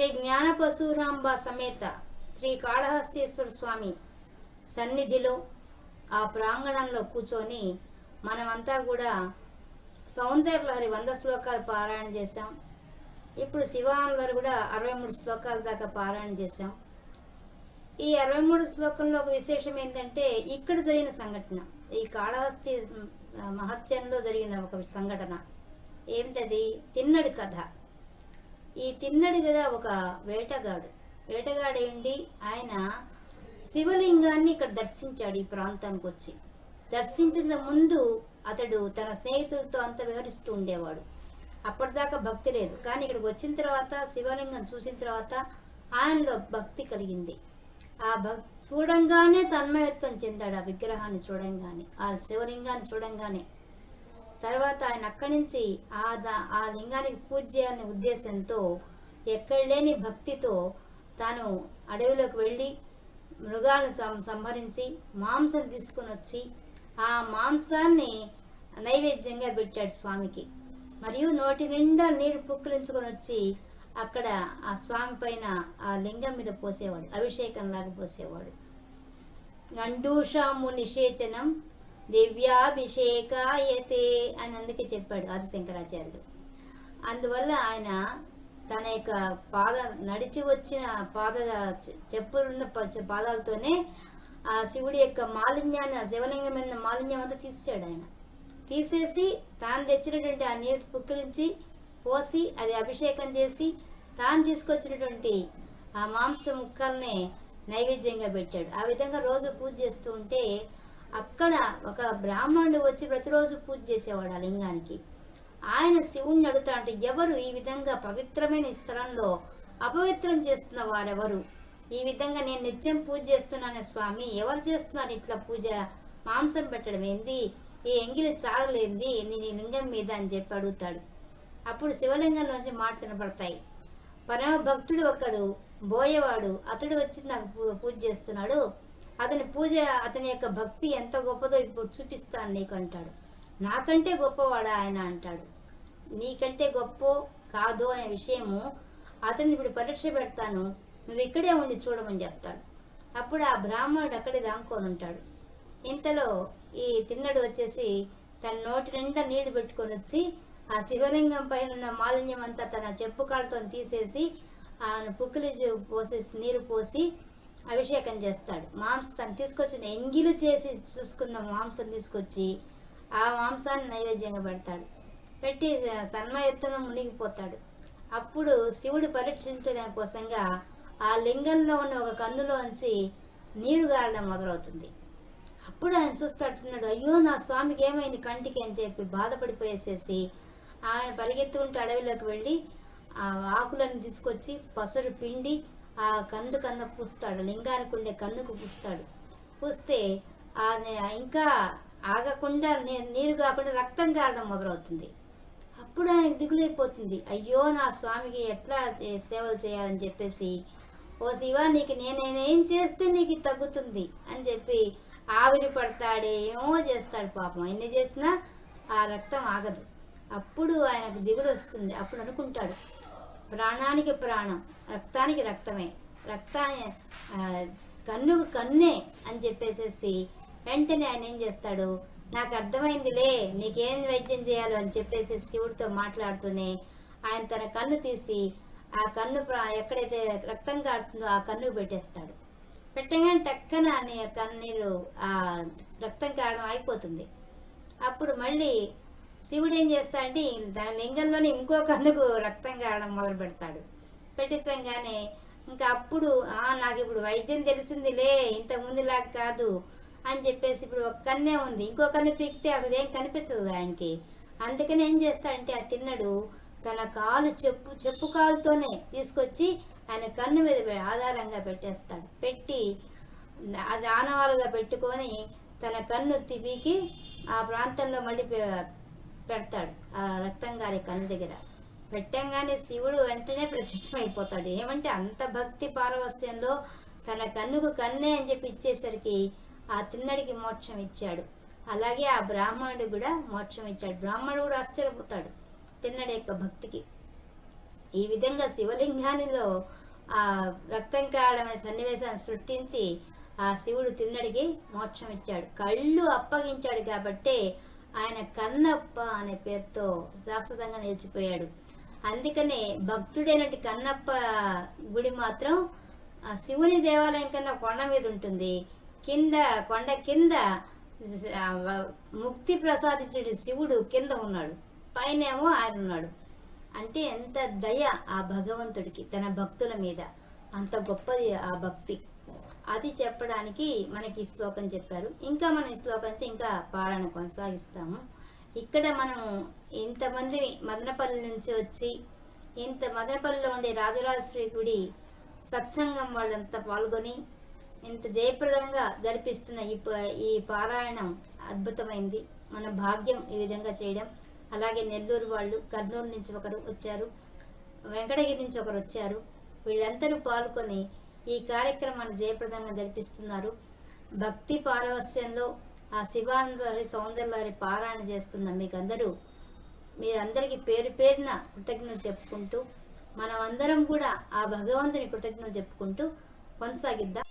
శ్రీ జ్ఞానపశురాంబ సమేత శ్రీ కాళహస్తీశ్వర స్వామి సన్నిధిలో ఆ ప్రాంగణంలో కూర్చొని మనమంతా కూడా సౌందర్యలహరి 100 శ్లోకాలు పారాయణ చేశాం. ఇప్పుడు శివానందరు కూడా 63 శ్లోకాల దాకా పారాయణ చేశాం. ఈ 63 శ్లోకంలో ఒక విశేషం ఏంటంటే ఇక్కడ జరిగిన సంఘటన, ఈ కాళహస్తి మహత్యంలో జరిగిన ఒక సంఘటన ఏమిటది? తిన్నడి కథ. ఈ తిన్నడి కదా ఒక వేటగాడేండి ఆయన శివలింగాన్ని ఇక్కడ దర్శించాడు. ఈ ప్రాంతానికి వచ్చి దర్శించిన ముందు అతడు తన స్నేహితులతో అంతా వివరిస్తూ ఉండేవాడు. అప్పటిదాకా భక్తి లేదు, కానీ ఇక్కడికి వచ్చిన తర్వాత శివలింగం చూసిన తర్వాత ఆయనలో భక్తి కలిగింది. ఆ చూడంగానే తన్మయత్వం చెందాడు. ఆ విగ్రహాన్ని చూడంగానే, ఆ శివలింగాన్ని చూడంగానే తర్వాత ఆయన అక్కడి నుంచి ఆ లింగానికి పూజ చేయాలనే ఉద్దేశంతో ఎక్కడ లేని భక్తితో తాను అడవిలోకి వెళ్ళి మృగాలను సంహరించి మాంసం తీసుకుని వచ్చి ఆ మాంసాన్ని నైవేద్యంగా పెట్టాడు స్వామికి. మరియు నోటి నిండా నీరు పుక్కిలించుకొని వచ్చి అక్కడ ఆ స్వామి పైన ఆ లింగం మీద పోసేవాడు, అభిషేకంలాగా పోసేవాడు. గండూషాము నిషేచనం దివ్యాభిషేకాయతే అని అందుకే చెప్పాడు ఆదిశంకరాచార్యుడు. అందువల్ల ఆయన తన యొక్క నడిచి వచ్చిన చెప్పులున్న పాదాలతోనే ఆ శివుడి యొక్క మాలిన్యాన్ని, ఆ శివలింగం మీద మాలిన్యం అంతా తీసాడు. ఆయన తీసేసి తాను తెచ్చినటువంటి ఆ నీరు పుక్కిలించి పోసి అది అభిషేకం చేసి తాను తీసుకొచ్చినటువంటి ఆ మాంస ముక్కల్ని నైవేద్యంగా పెట్టాడు. ఆ విధంగా రోజు పూజ చేస్తూ ఉంటే అక్కడ ఒక బ్రాహ్మణుడు వచ్చి ప్రతిరోజు పూజ చేసేవాడు ఆ లింగానికి. ఆయన శివుణ్ణి అడుగుతా అంటే, ఎవరు ఈ విధంగా పవిత్రమైన స్థలంలో అపవిత్రం చేస్తున్న వారెవరు? ఈ విధంగా నేను నిత్యం పూజ చేస్తున్నాను స్వామి, ఎవరు చేస్తున్నారు ఇట్లా పూజ? మాంసం పెట్టడం ఏంది, ఈ ఎంగిలి చాలలేంది నీ లింగం మీద అని చెప్పి అడుగుతాడు. అప్పుడు శివలింగంలోంచి మాట వినపడతాయి. పరమ భక్తుడు ఒకడు బోయేవాడు, అతడు వచ్చి నాకు పూజ చేస్తున్నాడు, అతని యొక్క భక్తి ఎంత గొప్పదో ఇప్పుడు చూపిస్తాను నీకు అంటాడు. నాకంటే గొప్పవాడా ఆయన అంటాడు. నీకంటే గొప్ప కాదు అనే విషయము అతన్ని ఇప్పుడు పరీక్ష పెడతాను, నువ్వు ఇక్కడే ఉండి చూడమని చెప్తాడు. అప్పుడు ఆ బ్రాహ్మణుడు అక్కడే దాంకొని ఉంటాడు. ఇంతలో ఈ తిన్నడు వచ్చేసి తన నోటి నిండా నీళ్లు పెట్టుకొని వచ్చి ఆ శివలింగం పైన ఉన్న మాలిన్యం అంతా తన చెప్పు కాళ్ళతో తీసేసి ఆయన పుక్కిలి పోసేసి నీరు పోసి అభిషేకం చేస్తాడు. తను తీసుకొచ్చిన ఎంగిలి చేసి చూసుకున్న మాంసం తీసుకొచ్చి ఆ మాంసాన్ని నైవేద్యంగా పెడతాడు. పెట్టి తన్మయత్తున మునిగిపోతాడు. అప్పుడు శివుడు పరీక్షించడం కోసంగా ఆ లింగంలో ఉన్న ఒక కన్నులోంచి నీరు గారడం మొదలవుతుంది. అప్పుడు ఆయన చూస్తాడుతున్నాడు, అయ్యో నా స్వామికి ఏమైంది కంటికి అని చెప్పి బాధపడిపోయేసేసి ఆయన పరిగెత్తుకుంటూ అడవిలోకి వెళ్ళి ఆ ఆకులను తీసుకొచ్చి పసరు పిండి ఆ కన్ను పూస్తాడు, లింగానికి ఉండే కన్నుకు పూస్తాడు. పూస్తే ఇంకా ఆగకుండా నీరు కాకుండా రక్తం కారడం మొదలవుతుంది. అప్పుడు ఆయనకు దిగులైపోతుంది, అయ్యో నా స్వామికి ఎట్లా సేవలు చేయాలని చెప్పేసి, ఓ శివ నీకు నేనేం చేస్తే నీకు తగ్గుతుంది అని చెప్పి ఆవిరి పడతాడే, ఏమో చేస్తాడు. పాపం ఎన్ని చేసినా ఆ రక్తం ఆగదు. అప్పుడు ఆయనకు దిగులు వస్తుంది. అప్పుడు అనుకుంటాడు, ప్రాణానికి ప్రాణం, రక్తానికి రక్తమే, కన్నుకు కన్నే అని చెప్పేసేసి వెంటనే ఆయన ఏం చేస్తాడు, నాకు అర్థమైందిలే నీకేం వైద్యం చేయాలో అని చెప్పేసి శివుడితో మాట్లాడుతూనే ఆయన తన కన్ను తీసి ఆ కన్ను ఎక్కడైతే రక్తం కారుతుందో ఆ కన్ను పెట్టేస్తాడు. పెట్టగానే టక్కన కన్నీరు ఆ రక్తం కారడం అయిపోతుంది. అప్పుడు మళ్ళీ శివుడు ఏం చేస్తాడంటే దాని లింగంలోనే ఇంకో కన్నుకు రక్తం కారడం మొదలు పెడతాడు. పెట్టించగానే ఇంకా అప్పుడు నాకు ఇప్పుడు వైద్యం తెలిసిందిలే, ఇంతకుముందులాగా కాదు అని చెప్పేసి ఇప్పుడు ఒక కన్నే ఉంది, ఇంకో కన్ను పీకితే అసలు ఏం కనిపించదు ఆయనకి. అందుకని ఏం చేస్తాడంటే ఆ తిన్నడు తన చెప్పు కాలుతోనే తీసుకొచ్చి ఆయన కన్ను మీద ఆధారంగా పెట్టేస్తాడు. పెట్టి అది ఆనవాలుగా పెట్టుకొని తన కన్ను పీకి ఆ ప్రాంతంలో మళ్ళీ పెడతాడు. ఆ రక్తం గారి కన్ను దగ్గర పెట్టంగానే శివుడు వెంటనే ప్రత్యక్షమైపోతాడు. ఏమంటే అంత భక్తి పారవస్యంలో తన కన్నుకు కన్నే అని చెప్పి ఇచ్చేసరికి ఆ తిన్నడికి మోక్షం ఇచ్చాడు. అలాగే ఆ బ్రాహ్మణుడు కూడా మోక్షం ఇచ్చాడు. బ్రాహ్మణుడు కూడా ఆశ్చర్యపోతాడు తిన్నడి యొక్క భక్తికి. ఈ విధంగా శివలింగానిలో ఆ రక్తం కారడం అనే సన్నివేశాన్ని సృష్టించి ఆ శివుడు తిన్నడికి మోక్షం ఇచ్చాడు. కళ్ళు అప్పగించాడు కాబట్టే ఆయన కన్నప్ప అనే పేరుతో శాశ్వతంగా నిలిచిపోయాడు. అందుకనే భక్తుడైనటి కన్నప్ప గుడి మాత్రం ఆ శివుని దేవాలయం కన్నా కొండ మీద ఉంటుంది. కింద కొండ కింద ముక్తి ప్రసాదించుడు శివుడు కింద ఉన్నాడు, పైనేమో ఆయన ఉన్నాడు. అంటే ఎంత దయ ఆ భగవంతుడికి తన భక్తుల మీద, అంత గొప్పది ఆ భక్తి. అది చెప్పడానికి మనకి ఈ శ్లోకం చెప్పారు. ఇంకా మనం ఈ శ్లోకం ఇంకా పాలన కొనసాగిస్తాము. ఇక్కడ మనం ఇంతమంది మదనపల్లి నుంచి వచ్చి ఇంత మదనపల్లిలో ఉండే రాజరాజేశ్వరి గుడి సత్సంగం వాళ్ళంతా పాల్గొని ఇంత జయప్రదంగా జరిపిస్తున్న ఈ పారాయణం అద్భుతమైంది. మన భాగ్యం ఈ విధంగా చేయడం. అలాగే నెల్లూరు వాళ్ళు, కర్నూలు నుంచి ఒకరు వచ్చారు, వెంకటగిరి నుంచి ఒకరు వచ్చారు. వీళ్ళందరూ పాల్గొని ఈ కార్యక్రమాన్ని జయప్రదంగా జరిపిస్తున్నారు. భక్తి పారవస్యంలో ఆ శివానందరి సౌందర్యారి పారాయణ చేస్తున్న మీరందరికీ పేరు పేరున కృతజ్ఞతలు చెప్పుకుంటూ, మనం అందరం కూడా ఆ భగవంతుని కృతజ్ఞతలు చెప్పుకుంటూ కొనసాగిద్దాం.